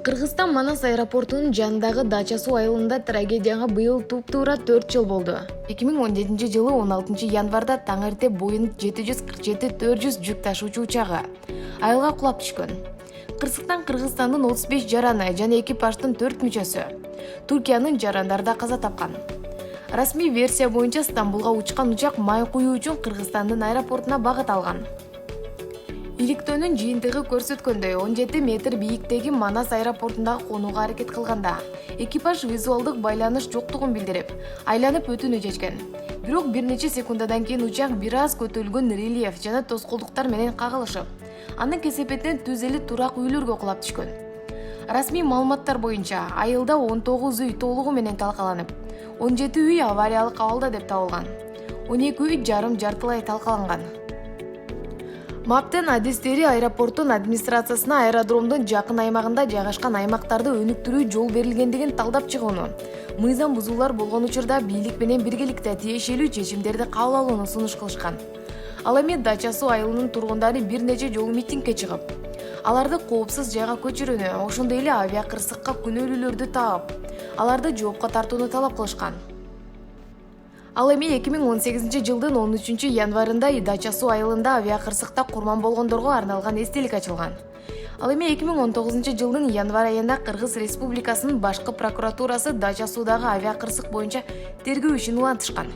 Кыргызстан Манас аэропортунун жанындагы Дача суу айылында трагедияга быйыл туп-туура 4 жыл болду. 2017-жылы 16-январда таң эрте Boeing 747-400 жүк ташуучу учагы айылга кулап түшкөн. Кырсыктан Кыргызстандын 35 жараны жана экипаждын 4 мүчөсү, Туркиянын жарандарда каза тапкан. Расмий версия боюнча Стамбулга учкан учак май куюу үчүн Кыргызстандын аэропортуна багыт алган. Иликтөөнүн жыйынтыгы көрсөткөндөй 17 метр бийиктеги Манас аэропортундагы конууга аракет кылганда экипаж визуалдык байланыш жоктугун билдирип, айланып өтүүнү чечкен. Бирок бир нече секундадан кийин учак бир аз көтөрүлгөн рельеф жана тоскоолдуктар менен кагылышып, анын кесепетинен түз эле турак үйлөргө кулап түшкөн. Расмий маалыматтар боюнча айылда 19 үй толугу менен талкаланып, 17 үй авариялык абалда деп табылган. 12 үй жарым-жартылай талкаланган. МАПтын адистери аэропорттун администрациясына аэродромдун жакын аймагында жайгашкан аймактарды өнүктүрүү жол берилгендигин талдап чыгууну, мыйзам бузуулар болгон учурда бийлик менен биргеликте тиешелүү чечимдерди кабыл алууну сунуш кылышкан. Ал эми Дача суу айылынын тургундары бир нече жолу митингге чыгып, аларды коопсуз жайга көчүрүүнү, ошондой эле авиакырсыкка күнөөлүүлөрдү таап, аларды жоопко тартууну талап кылышкан. Ал эми 2018-жылдын 13-январында Дача суу айылында авиакырсыкта курман болгондорго арналган эстелик ачылган. Ал эми 2019-жылдын январь айында Кыргыз Республикасынын башкы прокуратурасы Дача суудагы авиакырсык боюнча тергөө ишин улантышкан.